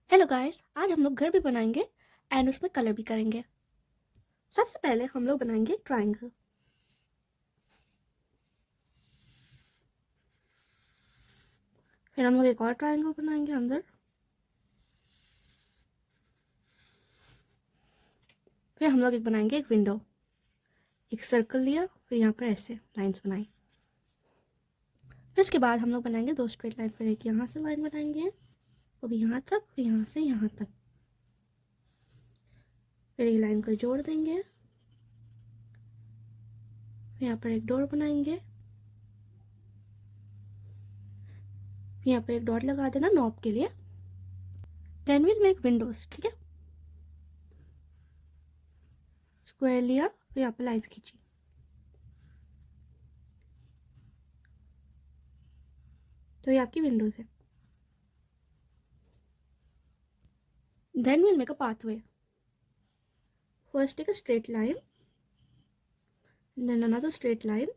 Hello guys, आज हम लोग घर भी बनाएंगे एंड उसमें कलर भी करेंगे। सबसे पहले हम लोग बनाएंगे ट्रायंगल। फिर हम लोग एक और ट्रायंगल बनाएंगे अंदर। फिर हम लोग बनाएंगे एक विंडो। एक सर्कल लिया, फिर यहाँ पर ऐसे लाइंस बनाई। फिर उसके बाद हम लोग बनाएंगे दो स्ट्रेट लाइन। फिर एक यहाँ से लाइन बनाएंगे, वो भी यहाँ तक, फिर यहाँ से यहाँ तक। फिर एक लाइन को जोड़ देंगे। फिर यहाँ पर एक डोर बनाएंगे। फिर यहाँ पर एक डॉट लगा देना नॉब के लिए। Then will make windows. ठीक है, स्क्वायर लिया, फिर यहाँ पर लाइन्स खींची। तो ये आपकी विंडोज है। Then we'll make a pathway. First take a straight line, and then another straight line,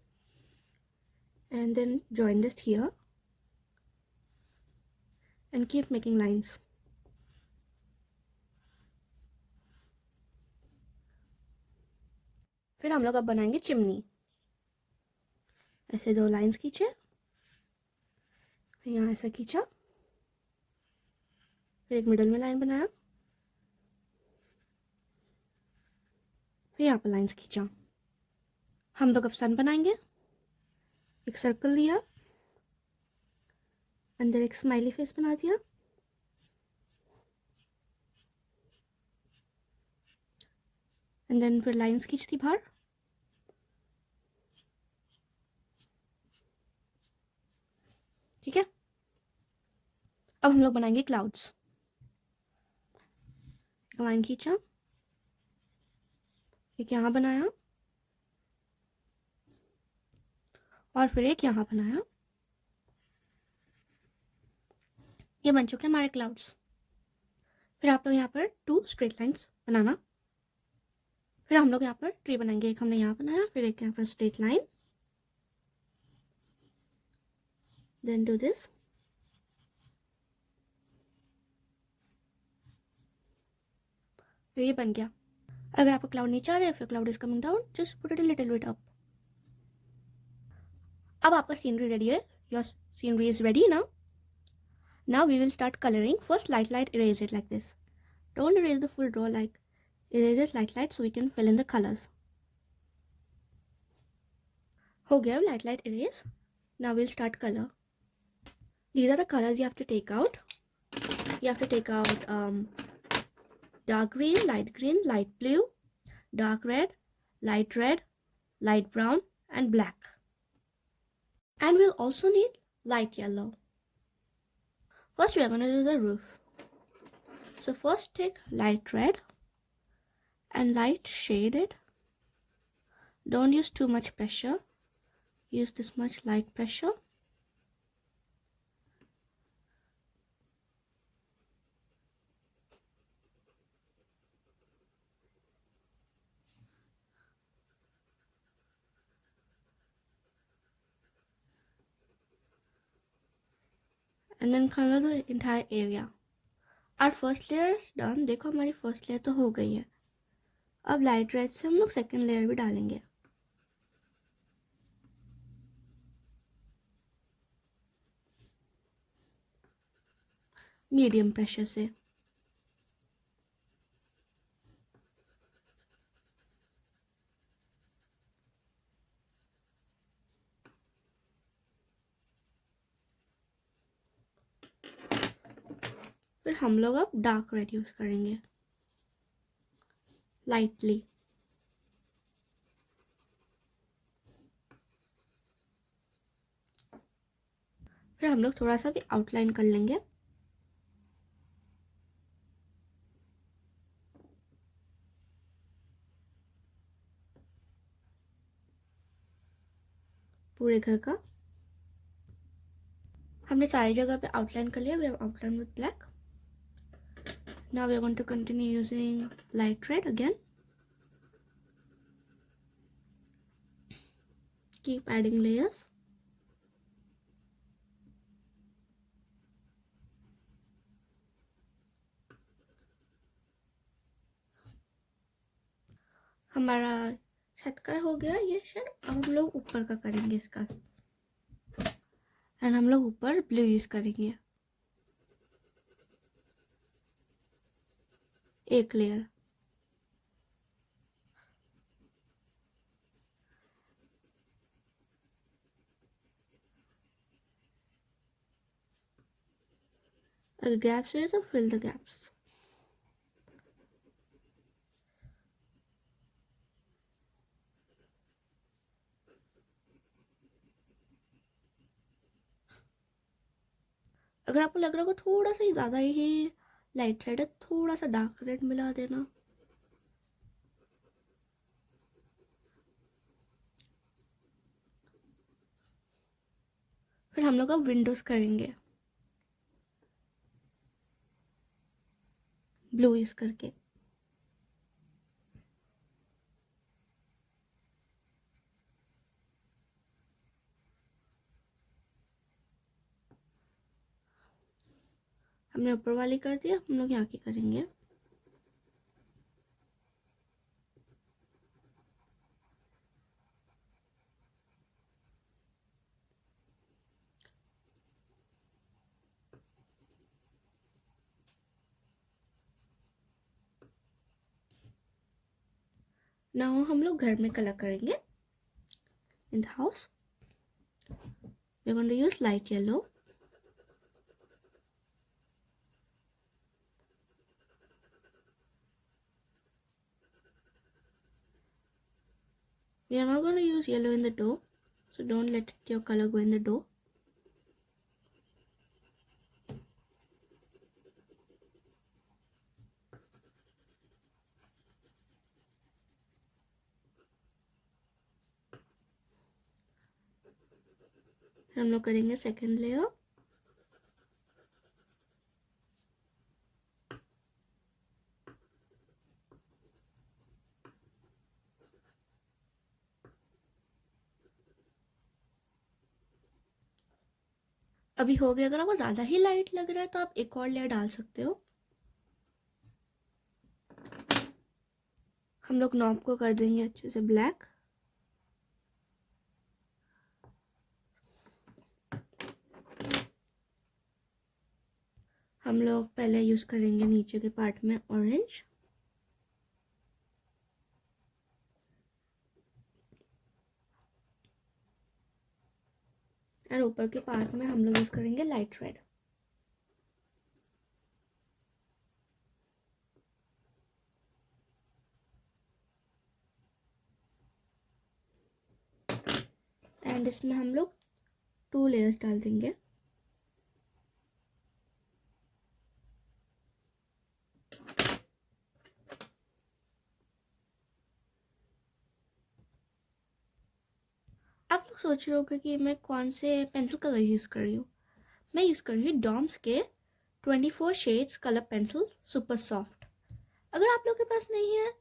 and then join this here and keep making lines. फिर हम लोग अब बनाएंगे चिमनी। ऐसे दो लाइंस खींचे, फिर यहाँ ऐसा खींचा, फिर एक मिडल में लाइन बनाया, फिर यहाँ पर लाइंस खींचा। हम लोग अब सन बनाएंगे। एक सर्कल लिया, अंदर एक स्माइली फेस बना दिया, एंड देन फिर लाइंस खींचती बाहर। ठीक है, अब हम लोग बनाएंगे क्लाउड्स। एक लाइन खींचा, एक यहाँ बनाया, और फिर एक यहाँ बनाया। ये बन चुके हमारे क्लाउड्स। फिर आप लोग यहाँ पर 2 स्ट्रेट लाइंस बनाना। फिर हम लोग यहाँ पर ट्री बनाएंगे। एक हमने यहाँ बनाया, फिर एक यहाँ पर straight line, then do this. फिर ये बन गया। अगर आपको क्लाउड नीचे आ रहा है, फिर cloud is coming down, just put it a little bit up. अब आपका सीनरी रेडी है। Your scenery is ready now. Now we will start colouring. First light erase it like this. Don't erase the full draw, like erase it light so we can fill in the colors. हो गया light erase. Now we'll start color. These are the colors you have to take out. You have to take out dark green, light blue, dark red, light brown, and black. And we'll also need light yellow. First we are going to do the roof. So first take light red and light shade it. Don't use too much pressure. Use this much light pressure. And then color the entire area. Our first layer is done. देखो हमारी first layer तो हो गई है। अब light red से हम लोग सेकेंड लेयर भी डालेंगे। मीडियम प्रेशर से। फिर हम लोग अब डार्क रेड यूज करेंगे लाइटली। फिर हम लोग थोड़ा सा भी आउटलाइन कर लेंगे। पूरे घर का हमने सारी जगह पे आउटलाइन कर लिया। We have outline with black. Now we are going to continue using light red again. Keep adding layers. हमारा छत का हो गया ये शेड। अब हम लोग ऊपर का करेंगे इसका, एंड हम लोग ऊपर ब्लू यूज करेंगे, एक लेयर। अगर गैप्स है तो फिल द गैप्स। अगर आपको लग रहा हो थोड़ा सा ही ज़्यादा ही लाइट रेड है, थोड़ा सा डार्क रेड मिला देना। फिर हम लोग अब विंडोज करेंगे ब्लू यूज करके। हमने ऊपर वाली कर दिया, हम लोग यहाँ की करेंगे। नाउ हम लोग घर में कलर करेंगे in the house. We are going to use light yellow. We are not going to use yellow in the door, so don't let your color go in the door. हम लोग करेंगे second layer. अभी हो गया। अगर आपको ज़्यादा ही light लग रहा है तो आप एक और लेयर डाल सकते हो। हम लोग नॉब को कर देंगे अच्छे से ब्लैक। हम लोग पहले यूज़ करेंगे नीचे के पार्ट में ऑरेंज। और ऊपर के पार्ट में हम लोग यूज़ करेंगे लाइट रेड। एंड इसमें हम लोग 2 लेयर्स डाल देंगे। आप लोग सोच रहे होगे कि मैं कौन से पेंसिल कलर यूज़ कर रही हूँ। मैं यूज़ कर रही हूँ डॉम्स के 24 shades colour pencil super soft. अगर आप लोग के पास नहीं है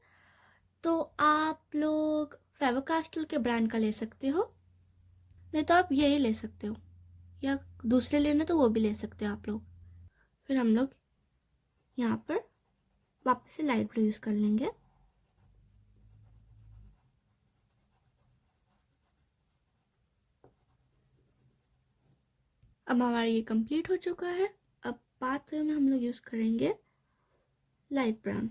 तो आप लोग फेवर कास्टल के ब्रांड का ले सकते हो, नहीं तो आप यही ले सकते हो, या दूसरे लेने तो वो भी ले सकते हो आप लोग। फिर हम लोग यहाँ पर वापस से लाइट ब्लू यूज़ कर लेंगे। अब हमारा ये कंप्लीट हो चुका है। अब पाथ में हम लोग यूज़ करेंगे लाइट ब्राउन।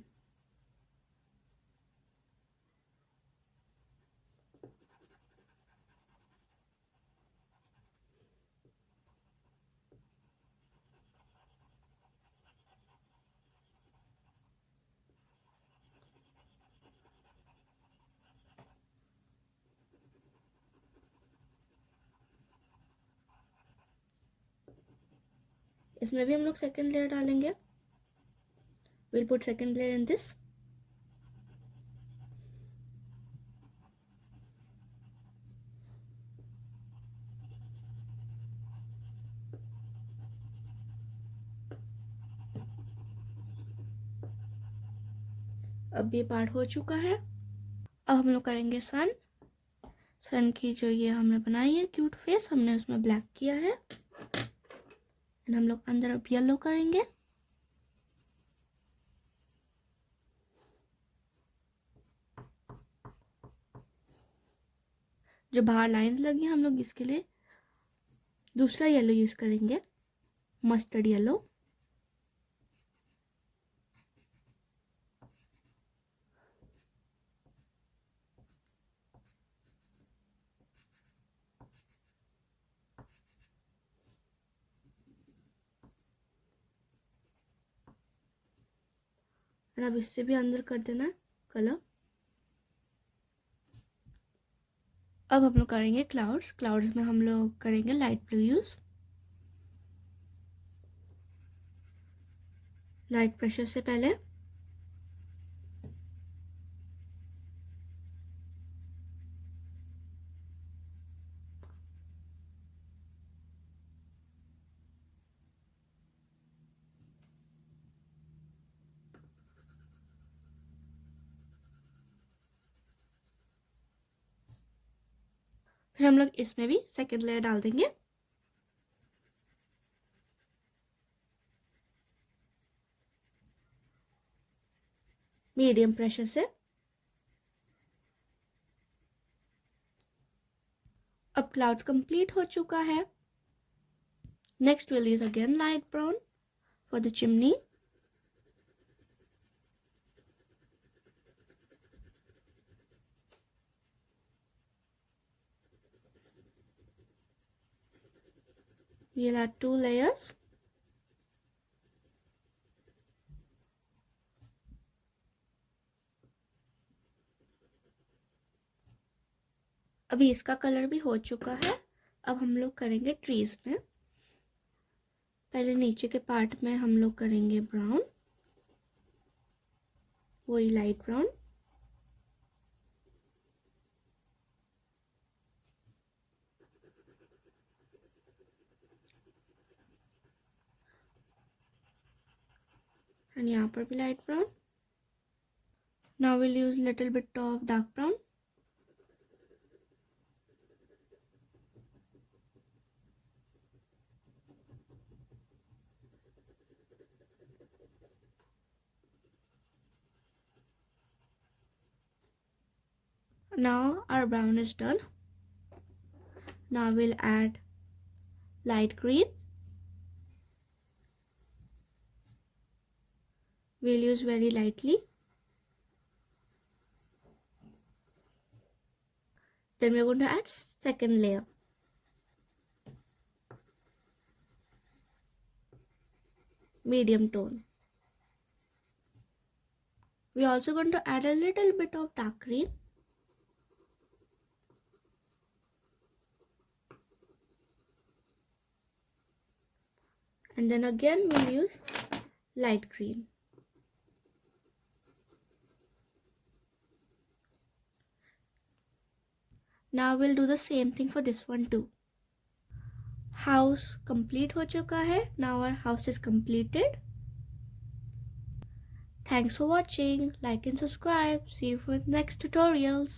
इसमें भी हम लोग सेकेंड लेयर डालेंगे। Will put second layer in this. अब ये पार्ट हो चुका है। अब हम लोग करेंगे सन। सन की जो ये हमने बनाई है क्यूट फेस, हमने उसमें ब्लैक किया है। एंड हम लोग अंदर अब येलो करेंगे। जो बाहर लाइंस लगी हैं हम लोग इसके लिए दूसरा येलो यूज़ करेंगे, मस्टर्ड येलो। और अब इससे भी अंदर कर देना है कलर। अब हम लोग करेंगे क्लाउड्स। क्लाउड्स में हम लोग करेंगे light blue use. Light pressure से पहले फिर हम लोग इसमें भी सेकेंड लेयर डाल देंगे। मीडियम प्रेशर से। अब क्लाउड्स कंप्लीट हो चुका है। Next will use again light brown for the chimney. We'll add 2 layers. अभी इसका कलर भी हो चुका है। अब हम लोग करेंगे ट्रीज में। पहले नीचे के पार्ट में हम लोग करेंगे ब्राउन, वही लाइट ब्राउन। और यहाँ पर भी light brown. Now we'll use little bit of dark brown. Now our brown is done. Now we'll add light green. We'll use very lightly. Then we're going to add second layer. Medium tone. We're also going to add a little bit of dark green. And then again we'll use light green. Now we'll do the same thing for this one too. House complete हो चुका है. Now our house is completed. Thanks for watching. Like and subscribe. See you for the next tutorials.